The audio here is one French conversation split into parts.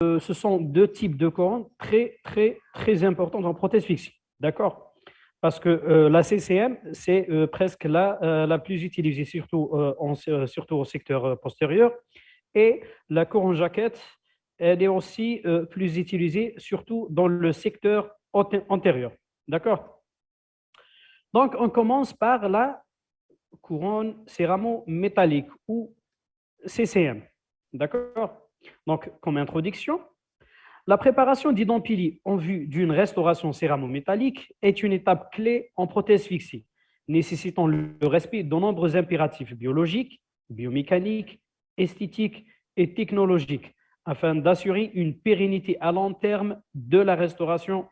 ce sont deux types de couronnes très importants en prothèse fixe. D'accord? Parce que la CCM, c'est presque la plus utilisée, surtout au secteur postérieur. Et la couronne jaquette, elle est aussi plus utilisée, surtout dans le secteur antérieur. D'accord? Donc, on commence par la couronne céramo-métallique ou CCM. D'accord? Donc, comme introduction, la préparation d'Idampili en vue d'une restauration céramo-métallique est une étape clé en prothèse fixée, nécessitant le respect de nombreux impératifs biologiques, biomécaniques, esthétiques et technologiques afin d'assurer une pérennité à long terme de la restauration,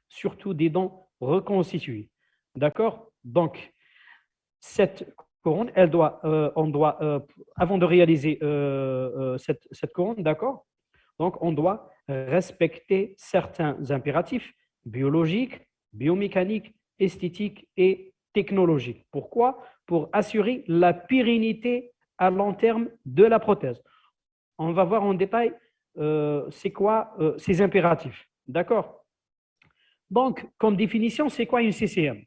surtout des dents reconstituées. D'accord? Donc, cette couronne, avant de réaliser cette couronne, d'accord? Donc, on doit respecter certains impératifs biologiques, biomécaniques, esthétiques et technologiques. Pourquoi? Pour assurer la pérennité à long terme de la prothèse. On va voir en détail c'est quoi ces impératifs. D'accord? Donc, comme définition, c'est quoi une CCM?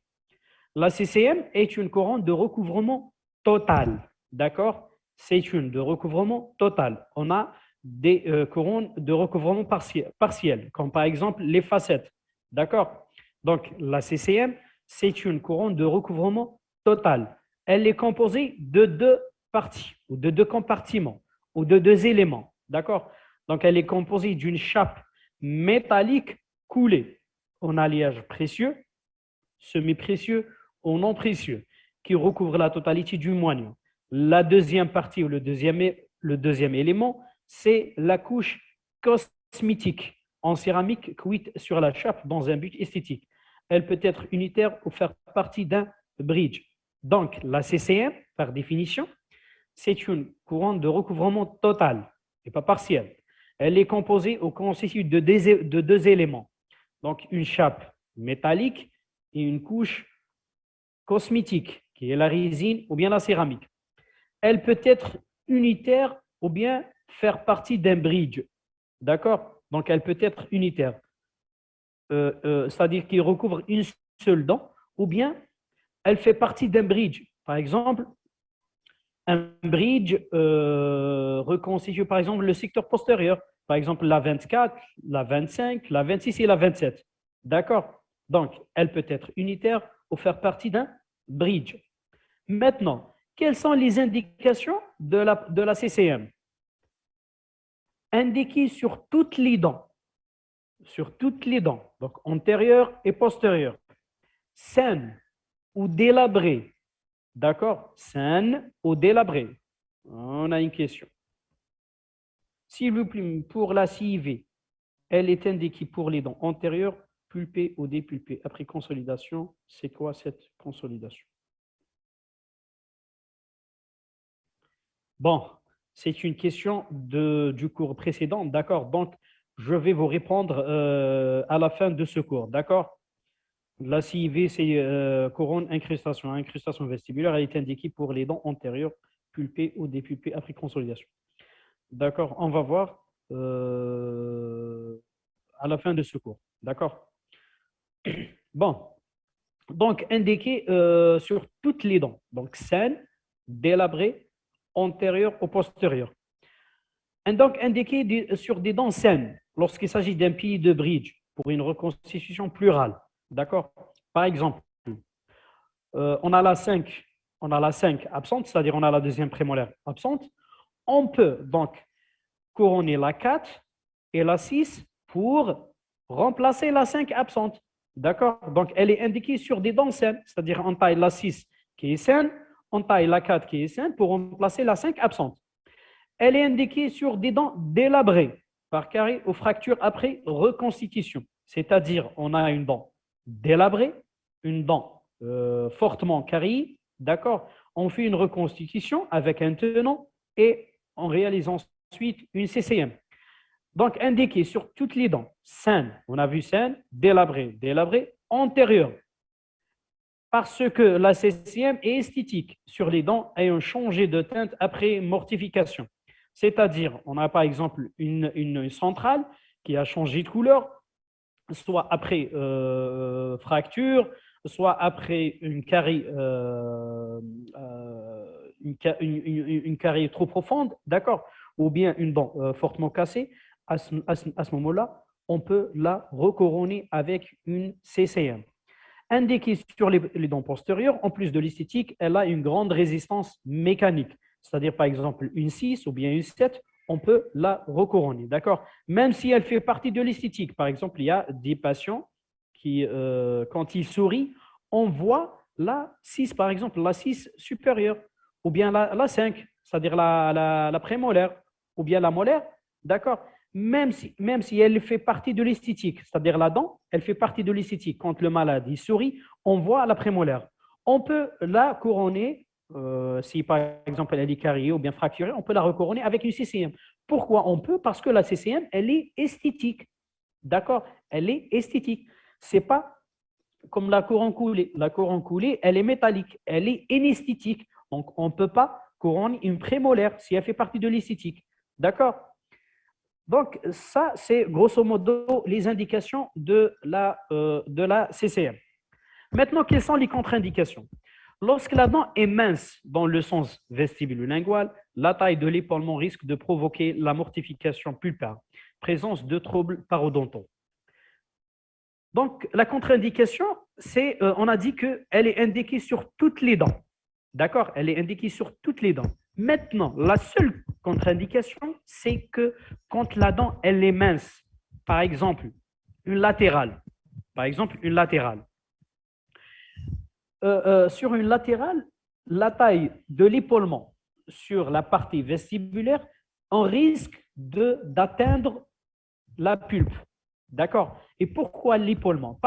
La CCM est une couronne de recouvrement total. D'accord? C'est une de recouvrement total. On a des couronnes de recouvrement partiel, comme par exemple les facettes. D'accord? Donc, la CCM, c'est une couronne de recouvrement total. Elle est composée de deux parties, ou de deux compartiments, ou de deux éléments. D'accord? Donc, elle est composée d'une chape métallique coulée en alliage précieux, semi-précieux ou non précieux, qui recouvre la totalité du moignon. La deuxième partie ou le deuxième élément, c'est la couche cosmétique en céramique cuite sur la chape dans un but esthétique. Elle peut être unitaire ou faire partie d'un bridge. Donc, la CCM, par définition, c'est une couronne de recouvrement total et pas partiel. Elle est composée ou constituée de deux éléments. Donc, une chape métallique et une couche cosmétique, qui est la résine ou bien la céramique. Elle peut être unitaire ou bien faire partie d'un bridge. D'accord? Donc, elle peut être unitaire, c'est-à-dire qu'il recouvre une seule dent, ou bien elle fait partie d'un bridge. Par exemple, un bridge reconstitue, par exemple, le secteur postérieur. Par exemple, la 24, la 25, la 26 et la 27. D'accord? Donc, elle peut être unitaire ou faire partie d'un bridge. Maintenant, quelles sont les indications de la CCM? Indiquées sur toutes les dents, donc antérieures et postérieures, saines ou délabrées. D'accord? Saines ou délabrées. On a une question. S'il vous plaît, pour la CIV, elle est indiquée pour les dents antérieures, pulpées ou dépulpées. Après consolidation, c'est quoi cette consolidation? Bon, c'est une question du cours précédent, d'accord? Donc, je vais vous répondre à la fin de ce cours, d'accord? La CIV, c'est couronne incrustation. Incrustation vestibulaire, elle est indiquée pour les dents antérieures, pulpées ou dépulpées après consolidation. D'accord? On va voir à la fin de ce cours, d'accord? Bon, donc indiqué sur toutes les dents, donc saines, délabrées, antérieures ou postérieures. Donc indiqué sur des dents saines lorsqu'il s'agit d'un pilier de bridge pour une reconstitution plurale. D'accord? Par exemple, on a la 5 absente, c'est-à-dire on a la deuxième prémolaire absente. On peut donc couronner la 4 et la 6 pour remplacer la 5 absente. D'accord? Donc, elle est indiquée sur des dents saines, c'est-à-dire on taille la 6 qui est saine, on taille la 4 qui est saine pour remplacer la 5 absente. Elle est indiquée sur des dents délabrées par carie ou fracture après reconstitution. C'est-à-dire, on a une dent délabrée, une dent fortement cariée, d'accord? On fait une reconstitution avec un tenant et on réalise ensuite une CCM. Donc, indiqué sur toutes les dents, saines, on a vu saines, délabrées, antérieures, parce que la CCM est esthétique sur les dents ayant changé de teinte après mortification. C'est-à-dire, on a par exemple une centrale qui a changé de couleur, soit après fracture, soit après une carie trop profonde, d'accord, ou bien une dent fortement cassée. À ce moment-là, on peut la recouronner avec une CCM. Indiquée sur les dents postérieures, en plus de l'esthétique, elle a une grande résistance mécanique. C'est-à-dire, par exemple, une 6 ou bien une 7, on peut la recouronner, d'accord? Même si elle fait partie de l'esthétique. Par exemple, il y a des patients qui, quand ils sourient, on voit la 6, par exemple, la 6 supérieure, ou bien la 5, c'est-à-dire la prémolaire, ou bien la molaire, d'accord? Même si elle fait partie de l'esthétique, c'est-à-dire la dent, elle fait partie de l'esthétique. Quand le malade il sourit, on voit la prémolaire. On peut la couronner, si par exemple elle est carriée ou bien fracturée, on peut la recouronner avec une CCM. Pourquoi on peut? Parce que la CCM, elle est esthétique. D'accord? Elle est esthétique. C'est pas comme la couronne coulée. La couronne coulée, elle est métallique, elle est inesthétique. Donc, on ne peut pas couronner une prémolaire si elle fait partie de l'esthétique. D'accord? Donc, ça, c'est grosso modo les indications de la CCM. Maintenant, quelles sont les contre-indications? Lorsque la dent est mince dans le sens vestibulo-lingual, la taille de l'épaulement risque de provoquer la mortification pulpaire, présence de troubles parodontaux. Donc, la contre-indication, c'est, on a dit qu'elle est indiquée sur toutes les dents. D'accord? Elle est indiquée sur toutes les dents. Maintenant, la seule contre-indication, c'est que quand la dent, elle est mince, par exemple, une latérale, sur une latérale, la taille de l'épaulement sur la partie vestibulaire, on risque d'atteindre la pulpe. D'accord? Et pourquoi l'épaulement?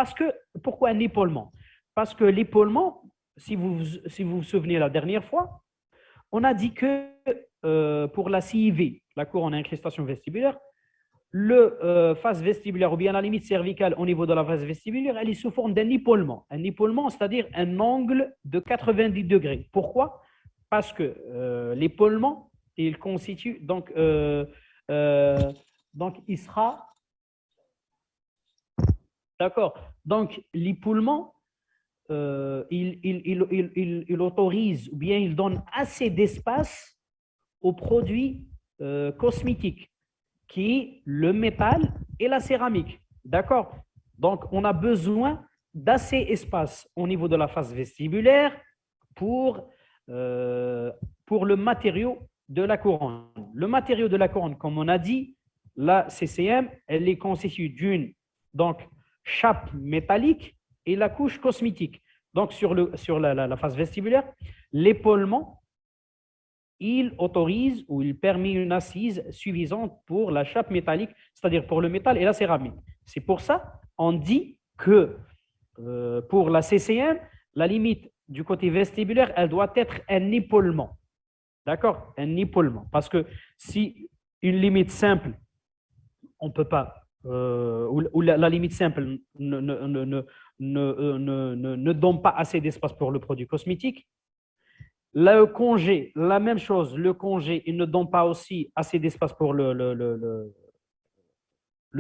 Pourquoi un épaulement? Parce que l'épaulement, si vous vous souvenez la dernière fois, on a dit que pour la CIV, la couronne à incrustation vestibulaire, le face vestibulaire ou bien la limite cervicale au niveau de la face vestibulaire, elle est sous forme d'un épaulement. Un épaulement, c'est-à-dire un angle de 90 degrés. Pourquoi? Parce que l'épaulement, il constitue, donc il sera, d'accord, donc l'épaulement, il autorise ou bien il donne assez d'espace aux produits cosmétiques, qui est le métal et la céramique. D'accord? Donc, on a besoin d'assez espace au niveau de la face vestibulaire pour, pour le matériau de la couronne. Le matériau de la couronne, comme on a dit, la CCM, elle est constituée d'une chape métallique et la couche cosmétique. Donc, sur la face vestibulaire, l'épaulement, il autorise ou il permet une assise suffisante pour la chape métallique, c'est-à-dire pour le métal et la céramique. C'est pour ça qu'on dit que pour la CCM, la limite du côté vestibulaire, elle doit être un épaulement. D'accord? Un épaulement. Parce que si une limite simple, on ne peut pas, ou la limite simple ne donne pas assez d'espace pour le produit cosmétique, le congé, la même chose, le congé, il ne donne pas aussi assez d'espace pour le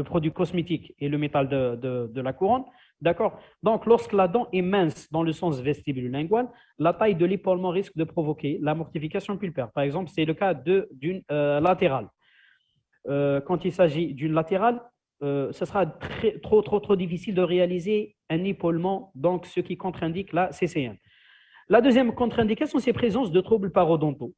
produit cosmétique et le métal de la couronne. D'accord? Donc, lorsque la dent est mince dans le sens vestibulo-lingual, la taille de l'épaulement risque de provoquer la mortification pulpaire. Par exemple, c'est le cas d'une latérale. Quand il s'agit d'une latérale, ce sera trop difficile de réaliser un épaulement, donc ce qui contre-indique la CCM. La deuxième contre-indication, c'est présence de troubles parodontaux.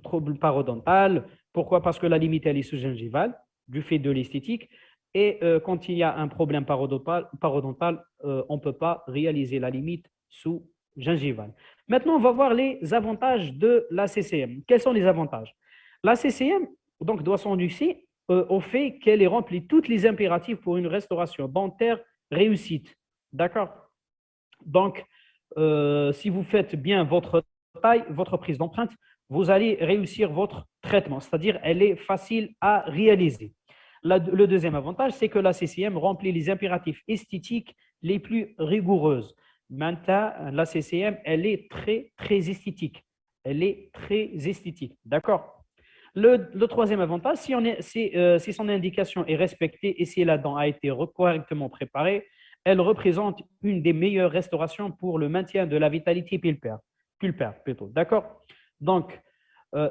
Troubles parodontal. Pourquoi? Parce que la limite, elle est sous-gingivale, du fait de l'esthétique. Et quand il y a un problème parodontal, on ne peut pas réaliser la limite sous-gingivale. Maintenant, on va voir les avantages de la CCM. Quels sont les avantages? La CCM donc, doit s'indiquer au fait qu'elle ait rempli tous les impératifs pour une restauration dentaire réussite. D'accord? Donc, si vous faites bien votre taille, votre prise d'empreinte, vous allez réussir votre traitement, c'est-à-dire elle est facile à réaliser. Le deuxième avantage, c'est que la CCM remplit les impératifs esthétiques les plus rigoureuses. Maintenant, la CCM, elle est très, très esthétique. Elle est très esthétique, d'accord? Le troisième avantage, si son indication est respectée et si la dent a été correctement préparée, elle représente une des meilleures restaurations pour le maintien de la vitalité pulpaire plutôt. D'accord? Donc,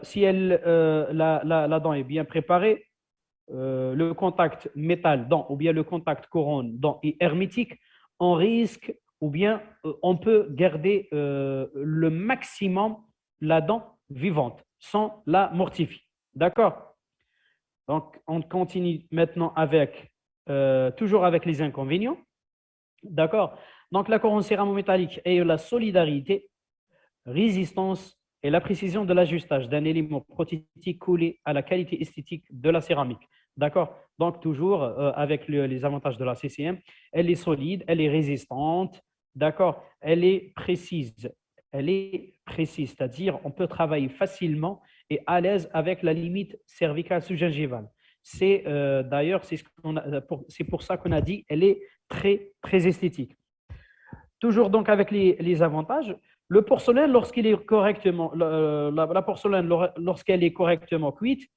si la dent est bien préparée, le contact métal-dent ou bien le contact couronne-dent est hermétique, on risque ou bien on peut garder le maximum la dent vivante sans la mortifier. D'accord? Donc, on continue maintenant toujours avec les inconvénients. D'accord? Donc, la couronne céramo-métallique est la solidarité, résistance et la précision de l'ajustage d'un élément prothétique collé à la qualité esthétique de la céramique. D'accord? Donc, toujours avec les avantages de la CCM, elle est solide, elle est résistante, d'accord? Elle est précise. Elle est précise, c'est-à-dire on peut travailler facilement et à l'aise avec la limite cervicale sous-gingivale. D'ailleurs, c'est pour ça qu'on a dit elle est très, très esthétique. Toujours donc avec les avantages, le porcelaine, lorsqu'il est correctement, la porcelaine, lorsqu'elle est correctement cuite,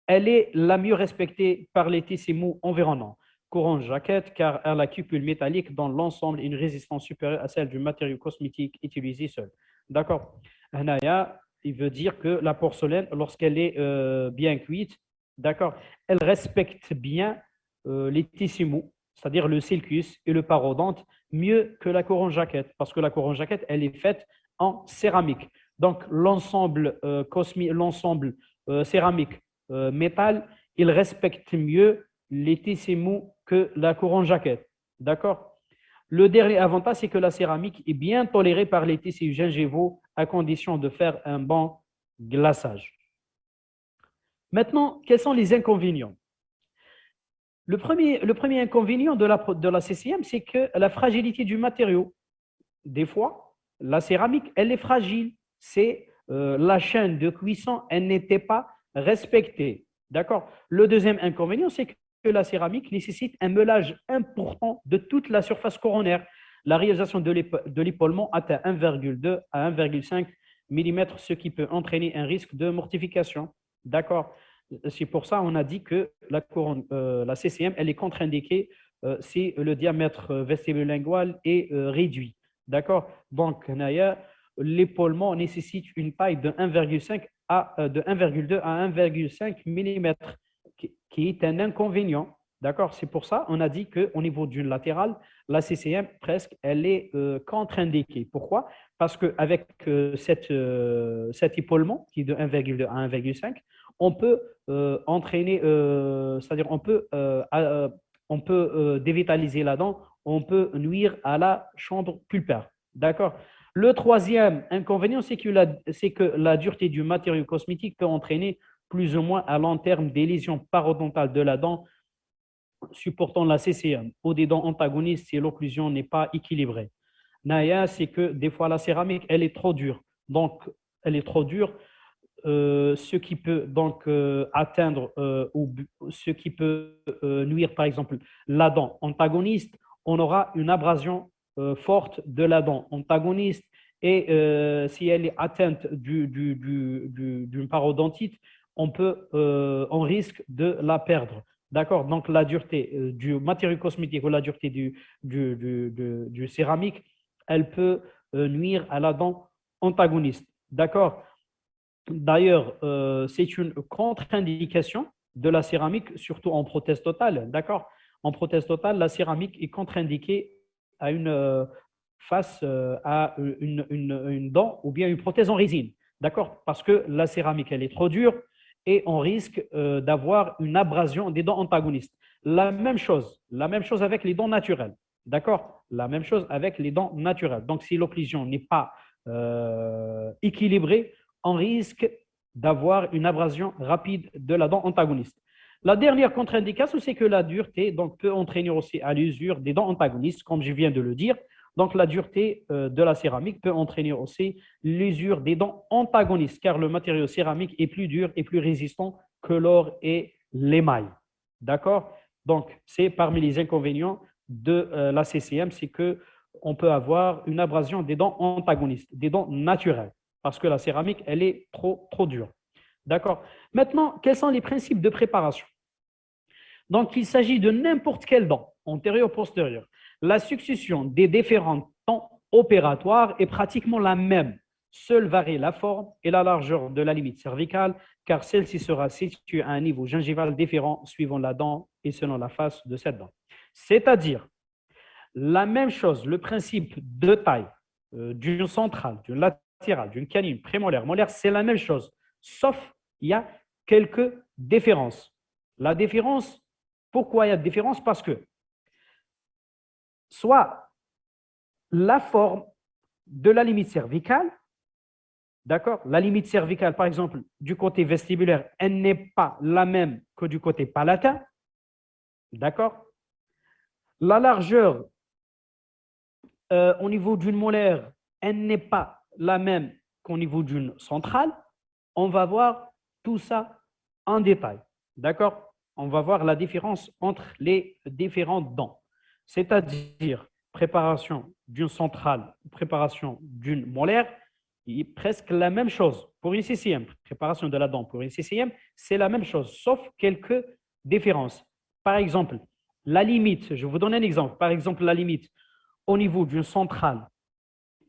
elle est la mieux respectée par les tissus mous environnants. Couronne jaquette, car elle a la cupule métallique dans l'ensemble une résistance supérieure à celle du matériau cosmétique utilisé seul. D'accord? Hanaya, il veut dire que la porcelaine, lorsqu'elle est bien cuite, d'accord, elle respecte bien les tissus mous, c'est-à-dire le sulcus et le parodonte, mieux que la couronne jaquette, parce que la couronne jaquette, elle est faite en céramique. Donc, l'ensemble céramique métal, il respecte mieux les tissus mous que la couronne jaquette. D'accord? Le dernier avantage, c'est que la céramique est bien tolérée par les tissus gingivaux à condition de faire un bon glaçage. Maintenant, quels sont les inconvénients? Le premier inconvénient de la CCM, c'est que la fragilité du matériau. Des fois, la céramique, elle est fragile. C'est la chaîne de cuisson, elle n'était pas respectée. D'accord? Le deuxième inconvénient, c'est que la céramique nécessite un meulage important de toute la surface coronaire. La réalisation de l'épaulement atteint 1,2 à 1,5 mm, ce qui peut entraîner un risque de mortification. D'accord? C'est pour ça qu'on a dit que la CCM, elle est contre-indiquée si le diamètre vestibulolingual est réduit. D'accord? Donc, l'épaulement nécessite une taille de 1,2 à 1,5 mm, qui est un inconvénient. D'accord? C'est pour ça qu'on a dit qu'au niveau d'une latérale, la CCM, presque, elle est contre-indiquée. Pourquoi? Parce qu'avec cet épaulement, qui est de 1,2 à 1,5, on peut entraîner, c'est-à-dire on peut dévitaliser la dent, on peut nuire à la chambre pulpaire. D'accord? Le troisième inconvénient, c'est que la dureté du matériau cosmétique peut entraîner plus ou moins à long terme des lésions parodontales de la dent supportant la CCM ou des dents antagonistes si l'occlusion n'est pas équilibrée. Naya, c'est que des fois la céramique, elle est trop dure. Donc, elle est trop dure, ce qui peut donc atteindre ou ce qui peut nuire, par exemple, la dent antagoniste, on aura une abrasion forte de la dent antagoniste et si elle est atteinte d'une parodontite, on risque de la perdre. D'accord? Donc, la dureté du matériau cosmétique ou la dureté du céramique, elle peut nuire à la dent antagoniste. D'accord? D'ailleurs, c'est une contre-indication de la céramique, surtout en prothèse totale. D'accord? En prothèse totale, la céramique est contre-indiquée à face à une dent ou bien une prothèse en résine. D'accord? Parce que la céramique, elle est trop dure et on risque d'avoir une abrasion des dents antagonistes. La même chose avec les dents naturelles. D'accord? La même chose avec les dents naturelles. Donc, si l'occlusion n'est pas équilibrée, on risque d'avoir une abrasion rapide de la dent antagoniste. La dernière contre-indication, c'est que la dureté donc, peut entraîner aussi à l'usure des dents antagonistes, comme je viens de le dire. Donc, la dureté de la céramique peut entraîner aussi l'usure des dents antagonistes, car le matériau céramique est plus dur et plus résistant que l'or et l'émail. D'accord? Donc, c'est parmi les inconvénients de la CCM, c'est qu'on peut avoir une abrasion des dents antagonistes, des dents naturelles, parce que la céramique, elle est trop dure. D'accord? Maintenant, quels sont les principes de préparation? Donc, il s'agit de n'importe quelle dent, antérieure ou postérieure. La succession des différents temps opératoires est pratiquement la même. Seule varie la forme et la largeur de la limite cervicale, car celle-ci sera située à un niveau gingival différent suivant la dent et selon la face de cette dent. C'est-à-dire, la même chose, le principe de taille d'une centrale, d'une latérale, d'une canine, prémolaire, molaire, c'est la même chose, sauf il y a quelques différences. La différence, pourquoi il y a de différence? Parce que soit la forme de la limite cervicale, d'accord? La limite cervicale, par exemple, du côté vestibulaire, elle n'est pas la même que du côté palatin, d'accord? La largeur au niveau d'une molaire, elle n'est pas la même qu'au niveau d'une centrale. On va voir tout ça en détail. D'accord? On va voir la différence entre les différentes dents. C'est-à-dire préparation d'une centrale, préparation d'une molaire, est presque la même chose. Pour une CCM, préparation de la dent pour une CCM, c'est la même chose, sauf quelques différences. Par exemple, la limite, je vous donne un exemple. Par exemple, la limite au niveau d'une centrale,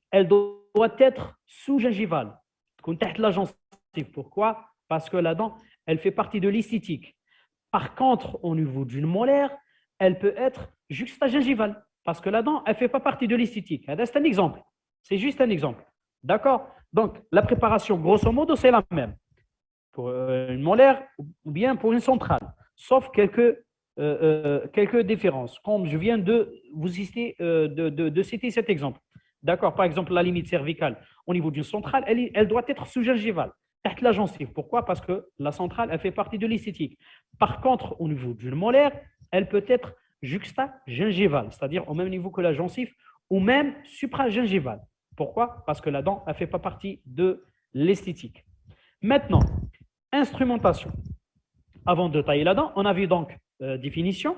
elle doit être sous-gingivale, la gencive. Pourquoi? Parce que la dent, elle fait partie de l'esthétique. Par contre, au niveau d'une molaire, elle peut être juxtagingivale, parce que la dent, elle ne fait pas partie de l'esthétique. C'est un exemple. C'est juste un exemple. D'accord? Donc, la préparation, grosso modo, c'est la même pour une molaire ou bien pour une centrale, sauf quelques différences, comme je viens de vous citer, de citer cet exemple. D'accord? Par exemple, la limite cervicale au niveau d'une centrale, elle doit être sous-gingivale, tête la gencive. Pourquoi? Parce que la centrale, elle fait partie de l'esthétique. Par contre, au niveau d'une molaire, elle peut être juxtagingivale, c'est-à-dire au même niveau que la gencive, ou même supragingivale. Pourquoi? Parce que la dent, elle ne fait pas partie de l'esthétique. Maintenant, instrumentation. Avant de tailler la dent, on a vu donc définition,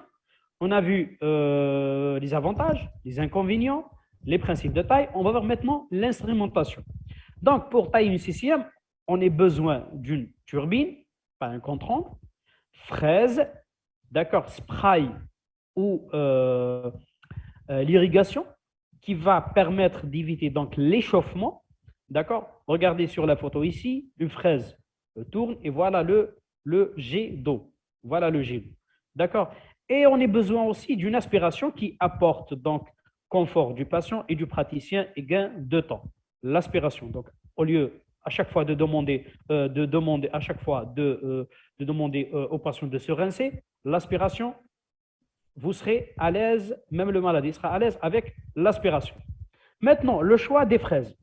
on a vu les avantages, les inconvénients, les principes de taille. On va voir maintenant l'instrumentation. Donc, pour tailler une CCM, on a besoin d'une turbine, pas un contrôle, fraise, d'accord, spray ou l'irrigation qui va permettre d'éviter donc l'échauffement. D'accord? Regardez sur la photo ici, une fraise tourne et voilà le jet d'eau. Voilà le jet d'eau. D'accord? Et on a besoin aussi d'une aspiration qui apporte donc confort du patient et du praticien et gain de temps. L'aspiration. Donc, au lieu à chaque fois de demander à chaque fois de demander au patient de se rincer, l'aspiration, vous serez à l'aise, même le malade sera à l'aise avec l'aspiration. Maintenant, le choix des fraises.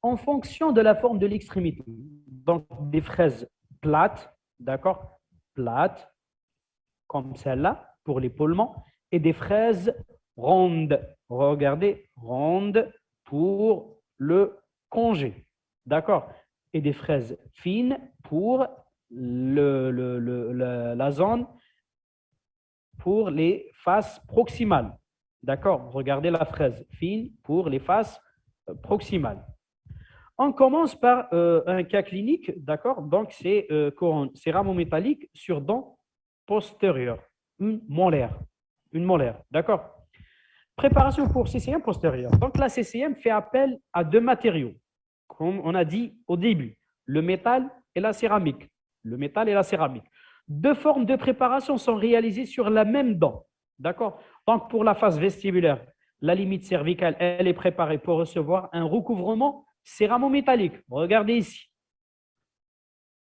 En fonction de la forme de l'extrémité, donc des fraises plates, d'accord, plates, comme celle-là, pour l'épaulement, et des fraises rondes, regardez, rondes pour le congé, d'accord, et des fraises fines pour la zone, pour les faces proximales, d'accord, regardez la fraise fine pour les faces proximales. On commence par un cas clinique, d'accord? Donc, c'est rameau métallique sur dent postérieure, une molaire. Une molaire, d'accord? Préparation pour CCM postérieure. Donc, la CCM fait appel à deux matériaux, comme on a dit au début, le métal et la céramique. Le métal et la céramique. Deux formes de préparation sont réalisées sur la même dent, d'accord? Donc, pour la face vestibulaire, la limite cervicale, elle est préparée pour recevoir un recouvrement céramo-métallique. Regardez ici.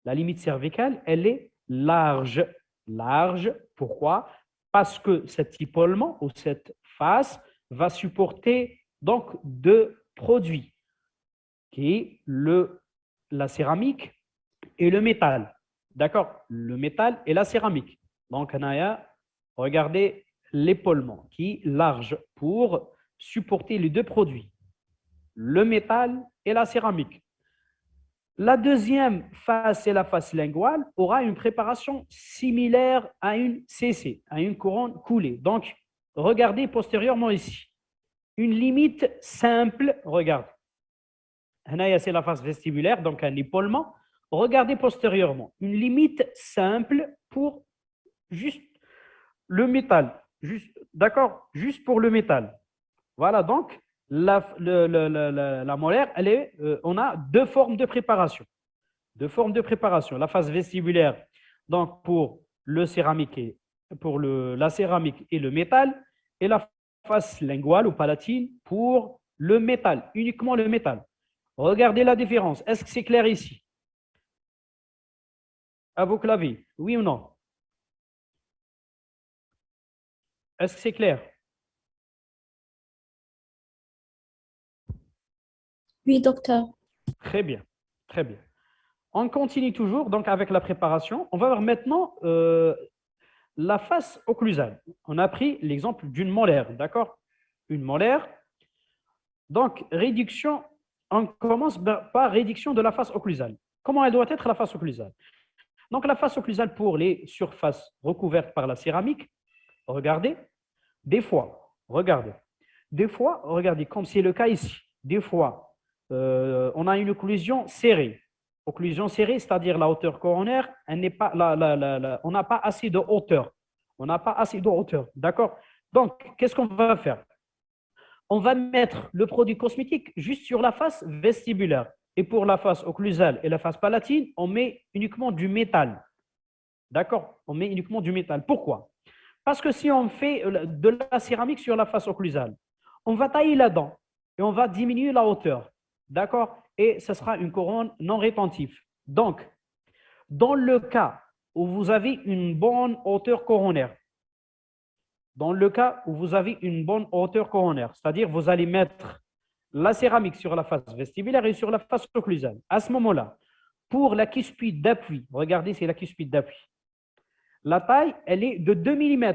La limite cervicale, elle est large. Large, pourquoi? Parce que cet épaulement ou cette face va supporter donc deux produits, qui est la céramique et le métal. D'accord? Le métal et la céramique. Donc, Anaya, regardez l'épaulement qui est large pour supporter les deux produits, le métal et la céramique. La deuxième face, c'est la face linguale, aura une préparation similaire à une CC, à une couronne coulée. Donc, regardez postérieurement ici. Une limite simple, regarde. C'est la face vestibulaire, donc un épaulement. regardez postérieurement. Une limite simple pour juste le métal. D'accord? Juste pour le métal. Voilà, donc la molaire, on a deux formes de préparation. Deux formes de préparation. La phase vestibulaire, donc pour le céramique et pour la céramique et le métal, et la face linguale ou palatine pour le métal, uniquement le métal. Regardez la différence. Est-ce que c'est clair ici? À vos claviers, oui ou non? Est-ce que c'est clair? Oui, docteur. Très bien, très bien. On continue toujours donc avec la préparation. On va voir maintenant la face occlusale. On a pris l'exemple d'une molaire, d'accord? Une molaire. Donc, réduction, on commence par réduction de la face occlusale. Comment elle doit être la face occlusale? Donc, la face occlusale pour les surfaces recouvertes par la céramique, regardez, des fois, regardez, comme c'est le cas ici, des fois, on a une occlusion serrée. Occlusion serrée, c'est-à-dire la hauteur coronaire, elle n'est pas, on n'a pas assez de hauteur. On n'a pas assez de hauteur, d'accord? Donc, qu'est-ce qu'on va faire? On va mettre le produit cosmétique juste sur la face vestibulaire. Et pour la face occlusale et la face palatine, on met uniquement du métal. D'accord? On met uniquement du métal. Pourquoi? Parce que si on fait de la céramique sur la face occlusale, on va tailler la dent et on va diminuer la hauteur. D'accord? Et ce sera une couronne non rétentive. Donc, dans le cas où vous avez une bonne hauteur coronaire, c'est-à-dire vous allez mettre la céramique sur la face vestibulaire et sur la face occlusale. À ce moment-là, pour la cuspide d'appui, regardez, c'est la cuspide d'appui. La taille, elle est de 2 mm.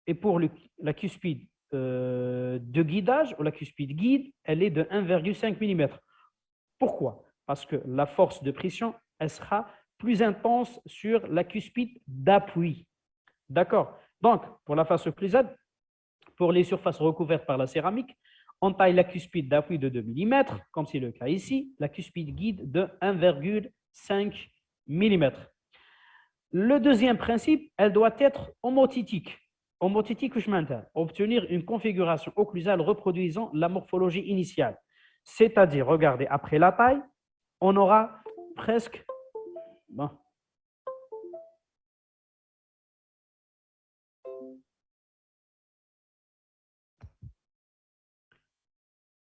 Et pour la cuspide de guidage ou la cuspide guide, elle est de 1,5 mm. Pourquoi? Parce que la force de pression, elle sera plus intense sur la cuspide d'appui. D'accord? Donc, pour la face occlusale, pour les surfaces recouvertes par la céramique, on taille la cuspide d'appui de 2 mm, comme c'est le cas ici, la cuspide guide de 1,5 mm. Le deuxième principe, elle doit être homothétique. Homothétique, je m'entends. Obtenir une configuration occlusale reproduisant la morphologie initiale. C'est-à-dire, regardez, après la taille, on aura presque... Bon.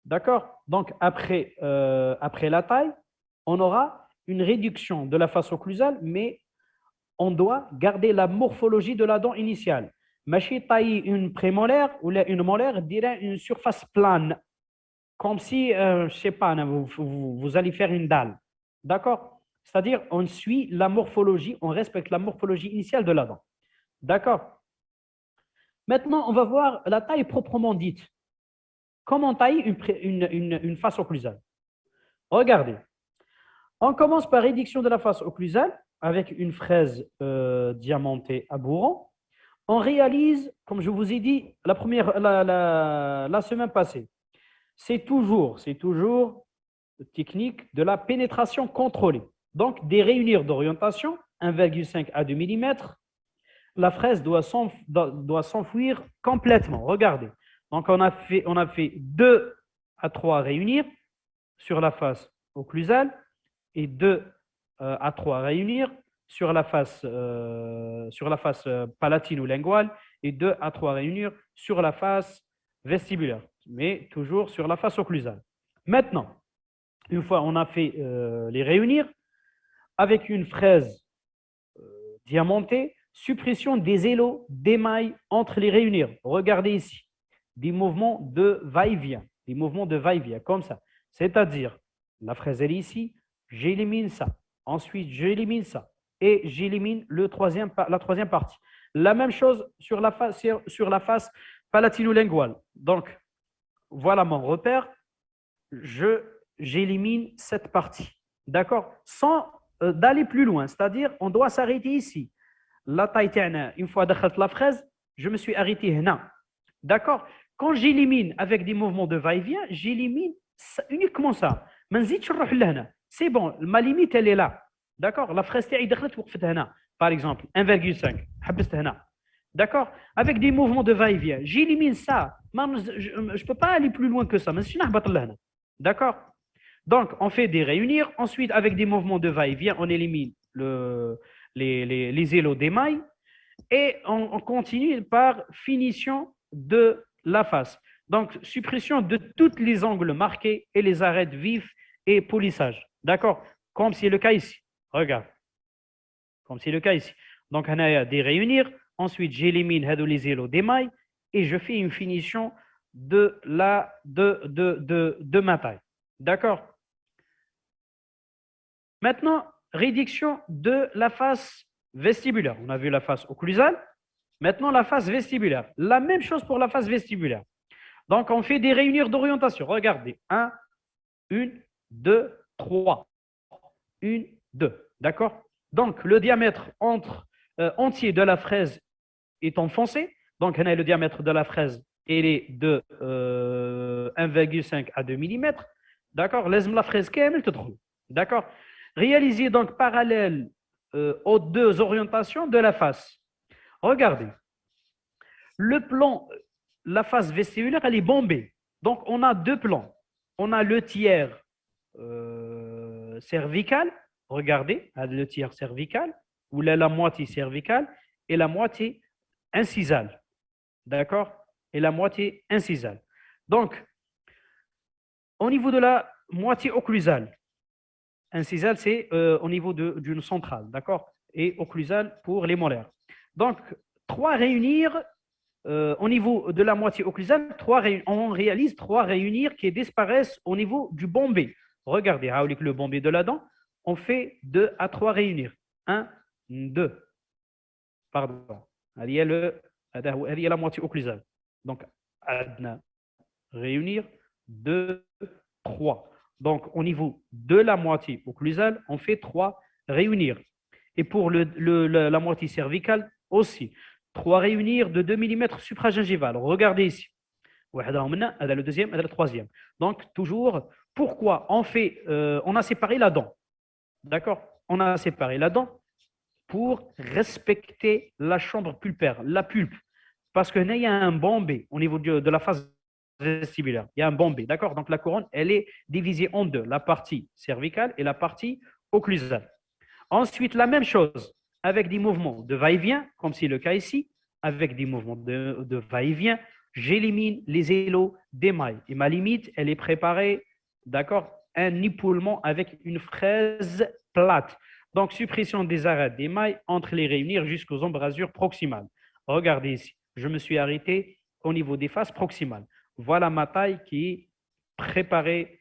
D'accord? Donc, après la taille, on aura une réduction de la face occlusale, mais on doit garder la morphologie de la dent initiale. Machi tailler une prémolaire ou une molaire dirait une surface plane, comme si, je ne sais pas, vous allez faire une dalle. D'accord? C'est-à-dire, on suit la morphologie, on respecte la morphologie initiale de la dent. D'accord? Maintenant, on va voir la taille proprement dite. Comment tailler une face occlusale? Regardez. On commence par réduction de la face occlusale avec une fraise diamantée à bourron. On réalise, comme je vous ai dit la semaine passée, c'est toujours technique de la pénétration contrôlée. Donc, des réunions d'orientation, 1,5 à 2 mm, la fraise doit s'enfouir complètement. Regardez. Donc, on a fait 2 à 3 réunir sur la face occlusale et 2 à 3 réunir sur la face palatine ou linguale et 2 à 3 réunir sur la face vestibulaire, mais toujours sur la face occlusale. Maintenant, une fois on a fait les réunir, avec une fraise diamantée, suppression des élos d'émail entre les réunir. Regardez ici, des mouvements de va-et-vient, comme ça. C'est-à-dire, la fraise elle est ici, j'élimine ça. Ensuite, j'élimine ça. Et j'élimine la troisième partie. La même chose sur la face palatino-linguale. Donc, voilà mon repère. J'élimine cette partie. D'accord? Sans d'aller plus loin. C'est-à-dire, on doit s'arrêter ici. La taille, une fois que la fraise, je me suis arrêté là. D'accord? Quand j'élimine avec des mouvements de va-et-vient, j'élimine uniquement ça. C'est bon, ma limite, elle est là. D'accord? La fraise تاعي دخلت وقفت هنا. Par exemple, 1,5. حبست هنا. D'accord? Avec des mouvements de va-et-vient. J'élimine ça. Je ne peux pas aller plus loin que ça. Mais si d'accord? Donc, on fait des réunir. Ensuite, avec des mouvements de va-et-vient, on élimine les élos d'émail. Et on continue par finition de la face. Donc, suppression de tous les angles marqués et les arêtes vifs et polissage. D'accord? Comme c'est le cas ici. Regarde. Comme c'est le cas ici. Donc, on a des réunir. Ensuite, j'élimine les élos d'émail et je fais une finition de ma taille. D'accord? Maintenant, réduction de la face vestibulaire. On a vu la face occlusale. Maintenant, la face vestibulaire. La même chose pour la face vestibulaire. Donc, on fait des réunions d'orientation. Regardez. 1, 2, 3. 1, 2. D'accord? Donc, le diamètre entier de la fraise est enfoncé. Donc, on a le diamètre de la fraise, il est de 1,5 à 2 mm. D'accord? Laisse-moi la fraise qu'elle te trouve. D'accord? Réalisez donc parallèle aux deux orientations de la face. Regardez. Le plan, la face vestibulaire, elle est bombée. Donc, on a deux plans. On a le tiers cervical. Regardez, le tiers cervical, ou la moitié cervicale, et la moitié incisale. D'accord? Et la moitié incisale. Donc, au niveau de la moitié occlusale, incisale, c'est au niveau d'une centrale. D'accord? Et occlusale pour les molaires. Donc, trois réunir au niveau de la moitié occlusale, on réalise trois réunir qui disparaissent au niveau du bombé. Regardez, avec le bombé de la dent, on fait 2 à 3 réunir. 1, 2. Pardon. Il y a la moitié occlusale. Donc, réunir 2, 3. Donc, au niveau de la moitié occlusale, on fait 3 réunir. Et pour la moitié cervicale aussi. 3 réunir de 2 mm supragingival. Regardez ici. Le deuxième, le troisième. Donc, toujours, pourquoi on a séparé la dent. D'accord? On a séparé la dent pour respecter la chambre pulpaire, la pulpe. Parce qu'il y a un bombé au niveau de la face vestibulaire. Il y a un bombé, d'accord? Donc, la couronne, elle est divisée en deux, la partie cervicale et la partie occlusale. Ensuite, la même chose, avec des mouvements de va-et-vient, comme c'est le cas ici, avec des mouvements de va-et-vient, j'élimine les élos d'émail. Et ma limite, elle est préparée, d'accord? Un épaulement avec une fraise plate. Donc, suppression des arêtes d'émail entre les réunir jusqu'aux embrasures proximales. Regardez ici, je me suis arrêté au niveau des faces proximales. Voilà ma taille qui est préparée,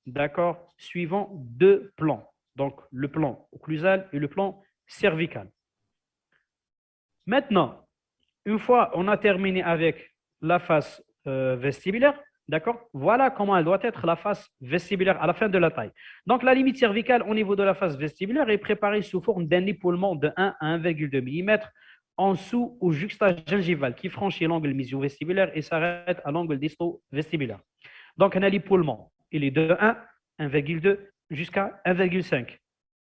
d'accord, suivant deux plans. Donc, le plan occlusal et le plan cervical. Maintenant, une fois on a terminé avec la face vestibulaire, d'accord, voilà comment elle doit être la face vestibulaire à la fin de la taille. Donc, la limite cervicale au niveau de la face vestibulaire est préparée sous forme d'un épaulement de 1 à 1,2 mm en dessous au juxtagingival qui franchit l'angle mésio-vestibulaire et s'arrête à l'angle disto-vestibulaire. Donc, on a l'épaulement, il est de 1, 1,2 jusqu'à 1,5.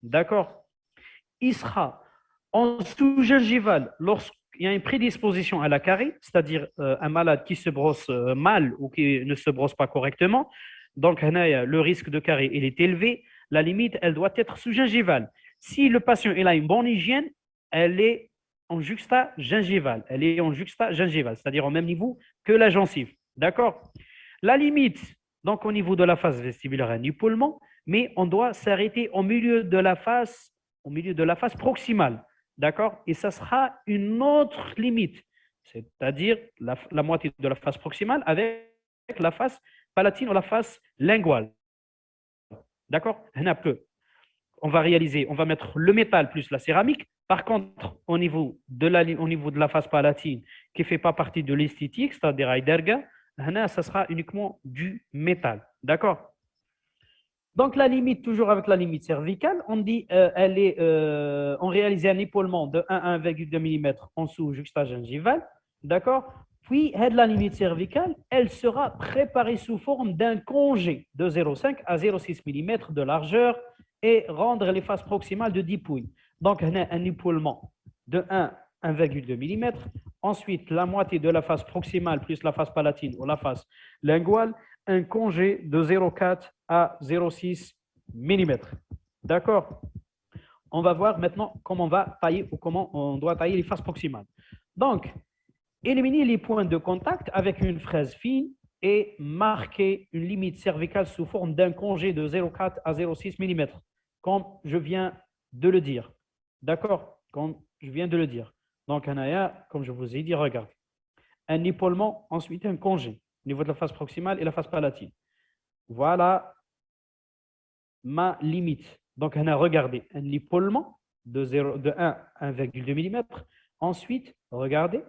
D'accord? Il sera en sous-gingival lorsqu'il y a une prédisposition à la carie, c'est-à-dire un malade qui se brosse mal ou qui ne se brosse pas correctement. Donc, le risque de carie il est élevé. La limite, elle doit être sous-gingivale. Si le patient il a une bonne hygiène, elle est en juxta-gingivale. Elle est en juxta-gingivale, c'est-à-dire au même niveau que la gencive. D'accord? La limite, donc au niveau de la face vestibulaire, un épaulement, mais on doit s'arrêter au milieu de la face proximale. D'accord? Et ça sera une autre limite, c'est-à-dire la moitié de la face proximale avec la face palatine ou la face linguale. D'accord? On va mettre le métal plus la céramique. Par contre, au niveau de la face palatine, qui ne fait pas partie de l'esthétique, c'est-à-dire Heiderga, ça sera uniquement du métal. D'accord? Donc, la limite, toujours avec la limite cervicale, on dit on réalise un épaulement de 1 à 1,2 mm en dessous juxtagingival. D'accord? Puis, la limite cervicale, elle sera préparée sous forme d'un congé de 0,5 à 0,6 mm de largeur et rendre les faces proximales de dipouille. Donc, on a un épaulement de 1,2 mm. Ensuite, la moitié de la face proximale plus la face palatine ou la face linguale, un congé de 0,4 à 0,6 mm. D'accord? On va voir maintenant comment on va tailler ou comment on doit tailler les faces proximales. Donc, éliminer les points de contact avec une fraise fine et marquer une limite cervicale sous forme d'un congé de 0,4 à 0,6 mm, comme je viens de le dire. D'accord? Comme je viens de le dire. Donc, Anaya, comme je vous ai dit, regarde. Un épaulement, ensuite un congé au niveau de la face proximale et la face palatine. Voilà ma limite. Donc, on a regardé un épaulement de 1 à 1,2 mm. Ensuite, regardez,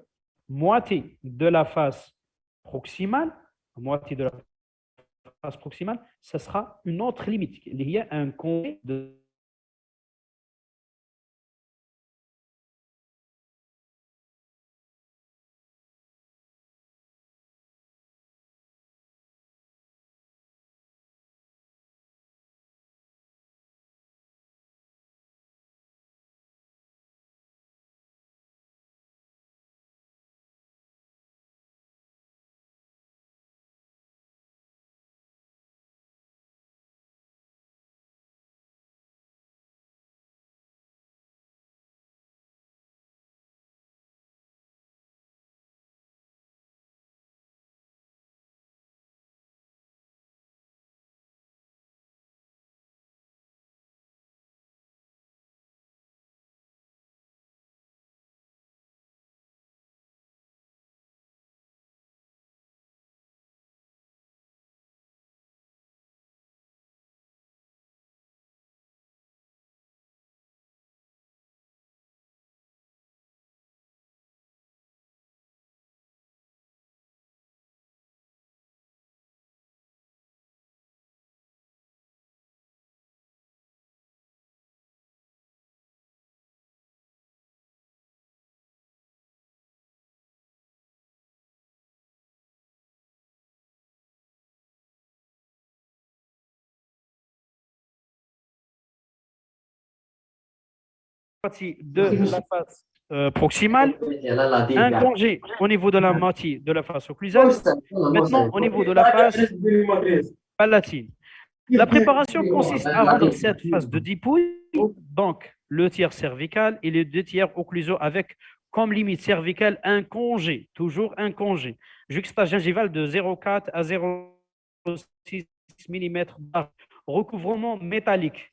moitié de la face proximale, moitié de la face proximale, ce sera une autre limite. Il y a un congé de moitié de la face proximale, un congé au niveau de la moitié de la face occlusale. Maintenant, au niveau de la face palatine. La préparation consiste à rendre cette face de dipouille, donc le tiers cervical et les deux tiers occlusaux avec comme limite cervicale un congé, toujours un congé, juxtagingival de 0,4 à 0,6 mm, recouvrement métallique,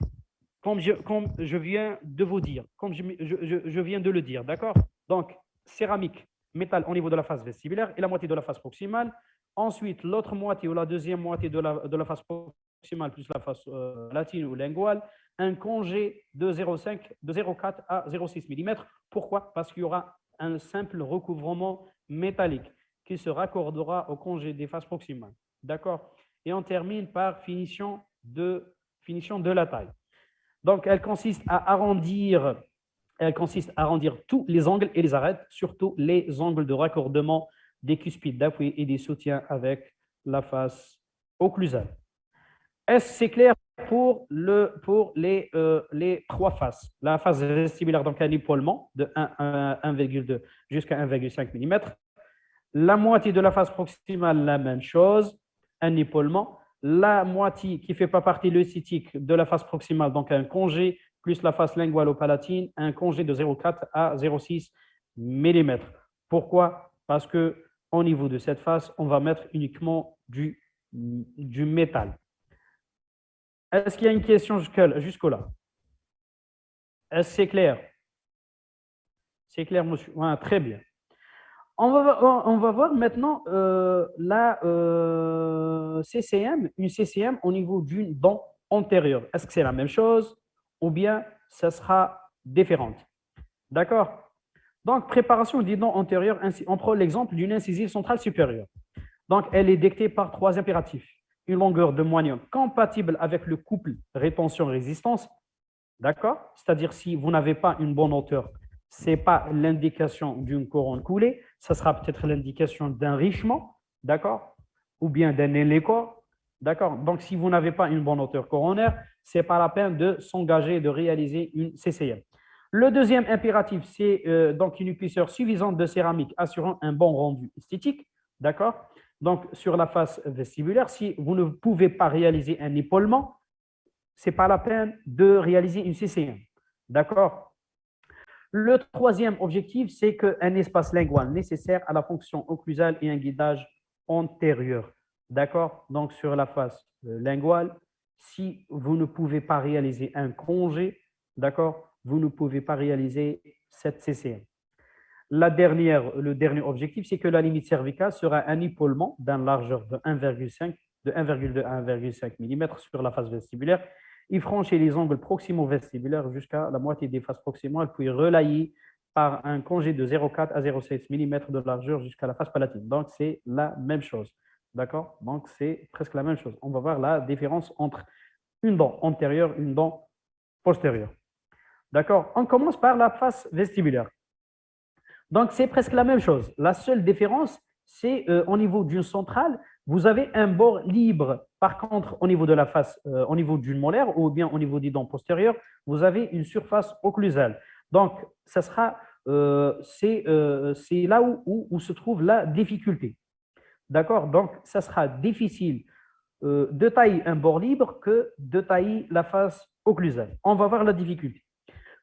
comme je viens de vous dire, comme je viens de le dire, d'accord? Donc, céramique, métal au niveau de la face vestibulaire et la moitié de la face proximale. Ensuite, l'autre moitié ou la deuxième moitié de la face proximale plus la face latine ou linguale, un congé de 0,4 à 0,6 mm. Pourquoi? Parce qu'il y aura un simple recouvrement métallique qui se raccordera au congé des faces proximales. D'accord? Et on termine par finition de la taille. Donc, elle consiste à arrondir tous les angles et les arêtes, surtout les angles de raccordement des cuspides d'appui et des soutiens avec la face occlusale. Est-ce que c'est clair pour les trois faces? La face vestibulaire, donc un épaulement de 1,2 jusqu'à 1,5 mm. La moitié de la face proximale, la même chose, un épaulement. La moitié qui ne fait pas partie leucitique de la face proximale, donc un congé, plus la face linguale ou palatine, un congé de 0,4 à 0,6 mm. Pourquoi? Parce qu'au niveau de cette face, on va mettre uniquement du métal. Est-ce qu'il y a une question jusque-là? Est-ce que c'est clair? C'est clair, monsieur? Ouais, très bien. On va voir maintenant la CCM, une CCM au niveau d'une dent antérieure. Est-ce que c'est la même chose ou bien ça sera différente? D'accord? Donc, préparation des dents antérieures, on prend l'exemple d'une incisive centrale supérieure. Donc, elle est dictée par trois impératifs. Une longueur de moignure compatible avec le couple rétention-résistance. D'accord? C'est-à-dire, si vous n'avez pas une bonne hauteur, ce n'est pas l'indication d'une couronne coulée, ça sera peut-être l'indication d'un richement, d'accord? Ou bien d'un élécor. D'accord? Donc, si vous n'avez pas une bonne hauteur coronaire, ce n'est pas la peine de s'engager de réaliser une CCM. Le deuxième impératif, c'est donc une épaisseur suffisante de céramique assurant un bon rendu esthétique. D'accord? Donc, sur la face vestibulaire, si vous ne pouvez pas réaliser un épaulement, ce n'est pas la peine de réaliser une CCM. D'accord? Le troisième objectif, c'est qu'un espace lingual nécessaire à la fonction occlusale et un guidage antérieur. D'accord? Donc, sur la face linguale, si vous ne pouvez pas réaliser un congé, d'accord, vous ne pouvez pas réaliser cette CCM. Le dernier objectif, c'est que la limite cervicale sera un épaulement d'une largeur de 1,5 de 1,2 à 1,5 mm sur la face vestibulaire. Il franchit les angles proximaux vestibulaires jusqu'à la moitié des faces proximales, puis relayé par un congé de 0,4 à 0,6 mm de largeur jusqu'à la face palatine. Donc, c'est la même chose. D'accord? Donc, c'est presque la même chose. On va voir la différence entre une dent antérieure et une dent postérieure. D'accord? On commence par la face vestibulaire. Donc, c'est presque la même chose. La seule différence, c'est au niveau d'une centrale, vous avez un bord libre. Par contre, au niveau de la face, au niveau d'une molaire ou bien au niveau des dents postérieures, vous avez une surface occlusale. Donc, ça sera, c'est là où se trouve la difficulté. D'accord? Donc, ça sera difficile de tailler un bord libre que de tailler la face occlusale. On va voir la difficulté.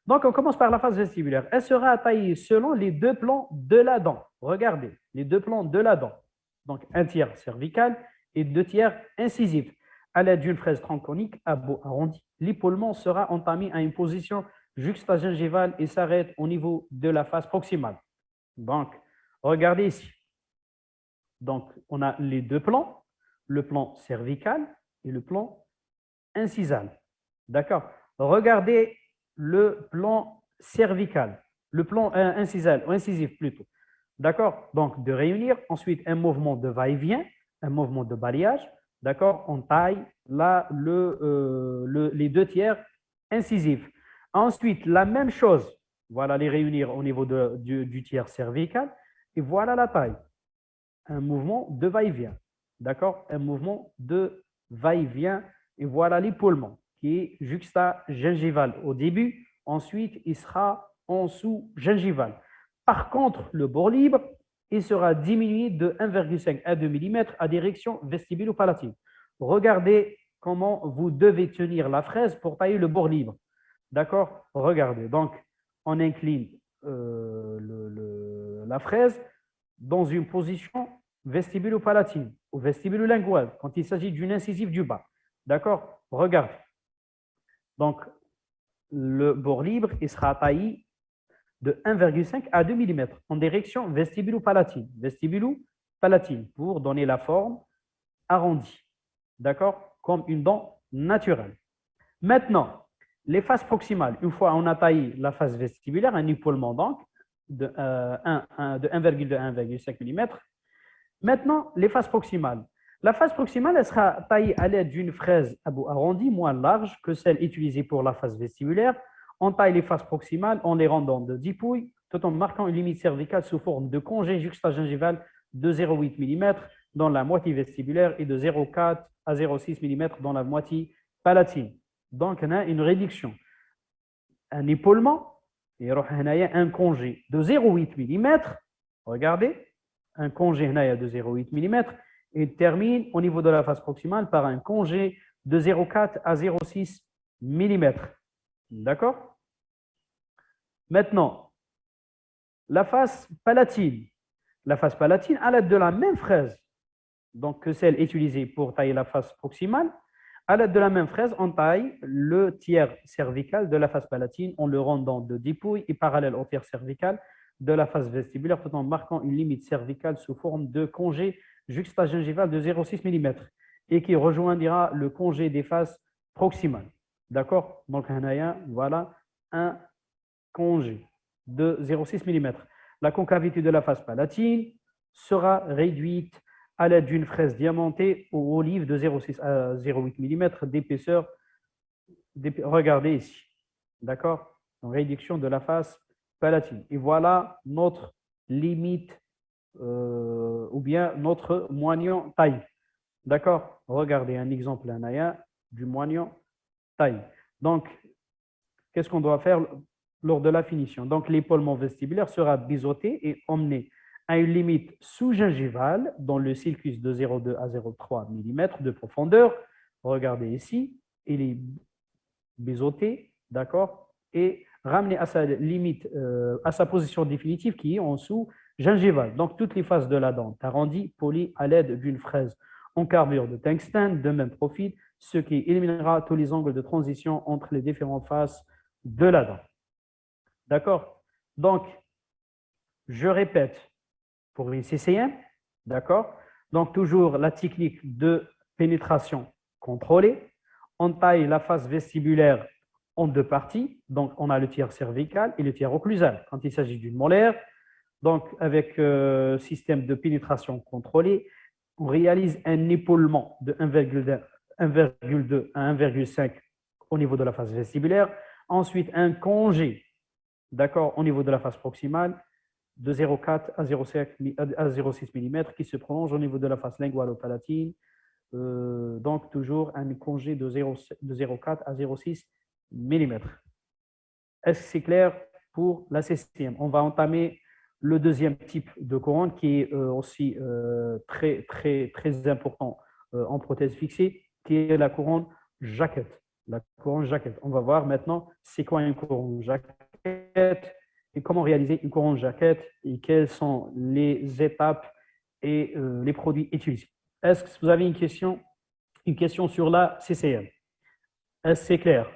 Donc, on commence par la face vestibulaire. Elle sera taillée selon les deux plans de la dent. Regardez, les deux plans de la dent. Donc, un tiers cervical et deux tiers incisifs. À l'aide d'une fraise tronconique à bout arrondi, l'épaulement sera entamé à une position juxtagingivale et s'arrête au niveau de la face proximale. Donc, regardez ici. Donc, on a les deux plans, le plan cervical et le plan incisal. D'accord? Regardez le plan cervical, le plan incisal, ou incisif plutôt. D'accord? Donc, de réunir, ensuite un mouvement de va-et-vient, un mouvement de balayage. D'accord? On taille là les deux tiers incisifs. Ensuite, la même chose, voilà les réunir au niveau du tiers cervical, et voilà la taille. Un mouvement de va-et-vient. D'accord? Un mouvement de va-et-vient, et voilà l'épaulement qui est juxta-gingival au début, ensuite il sera en sous-gingival. Par contre, le bord libre, il sera diminué de 1,5 à 2 mm à direction vestibulo-palatine. Regardez comment vous devez tenir la fraise pour tailler le bord libre. D'accord? Regardez. Donc, on incline la fraise dans une position vestibulo-palatine ou vestibulo-linguale quand il s'agit d'une incisive du bas. D'accord? Regardez. Donc, le bord libre, il sera taillé de 1,5 à 2 mm en direction vestibulo-palatine. Vestibulo-palatine pour donner la forme arrondie. D'accord? Comme une dent naturelle. Maintenant, les faces proximales, une fois on a taillé la face vestibulaire, un épaulement donc de 1,2 à 1,5 mm. Maintenant, les faces proximales. La face proximale, elle sera taillée à l'aide d'une fraise à bout arrondi moins large que celle utilisée pour la face vestibulaire. On taille les faces proximales en les rendant de dipouille, tout en marquant une limite cervicale sous forme de congé juxtagingival de 0,8 mm dans la moitié vestibulaire et de 0,4 à 0,6 mm dans la moitié palatine. Donc, on a une réduction. Un épaulement, et un congé de 0,8 mm. Regardez, un congé de 0,8 mm et termine au niveau de la face proximale par un congé de 0,4 à 0,6 mm. D'accord? Maintenant, la face palatine. La face palatine, à l'aide de la même fraise donc, que celle utilisée pour tailler la face proximale, à l'aide de la même fraise, on taille le tiers cervical de la face palatine en le rendant de dépouille et parallèle au tiers cervical de la face vestibulaire tout en marquant une limite cervicale sous forme de congé juxtagingival de 0,6 mm et qui rejoindra le congé des faces proximales. D'accord? Donc, voilà un congé de 0,6 mm. La concavité de la face palatine sera réduite à l'aide d'une fraise diamantée ou olive de 0,6 à 0,8 mm d'épaisseur. Regardez ici. D'accord? Réduction de la face palatine. Et voilà notre limite ou bien notre moignon taille. D'accord? Regardez un exemple, Anaya, du moignon taille. Donc, qu'est-ce qu'on doit faire lors de la finition? Donc, l'épaulement vestibulaire sera biseauté et emmené à une limite sous-gingivale dans le sulcus de 0,2 à 0,3 mm de profondeur. Regardez ici, il est biseauté, d'accord? Et ramené à sa limite, à sa position définitive qui est en dessous gingivale. Donc, toutes les faces de la dent arrondies, polies à l'aide d'une fraise en carbure de tungstène de même profil, ce qui éliminera tous les angles de transition entre les différentes faces de la dent. D'accord? Donc, je répète pour une CCM, d'accord? Donc, toujours la technique de pénétration contrôlée. On taille la face vestibulaire en deux parties. Donc, on a le tiers cervical et le tiers occlusal quand il s'agit d'une molaire. Donc, avec système de pénétration contrôlée, on réalise un épaulement de 1,2 à 1,5 au niveau de la face vestibulaire. Ensuite, un congé, d'accord, au niveau de la face proximale de 0,4 à 0,6 mm qui se prolonge au niveau de la face lingualo-palatine. Donc, toujours un congé de 0,4 à 0,6 mm. Est-ce que c'est clair pour la CCM? On va entamer le deuxième type de couronne qui est aussi très, très, très important en prothèse fixée, qui est la couronne jaquette. La couronne jaquette. On va voir maintenant c'est quoi une couronne jaquette et comment réaliser une couronne jaquette et quelles sont les étapes et les produits utilisés. Est-ce que vous avez une question sur la CCM? Est-ce que c'est clair?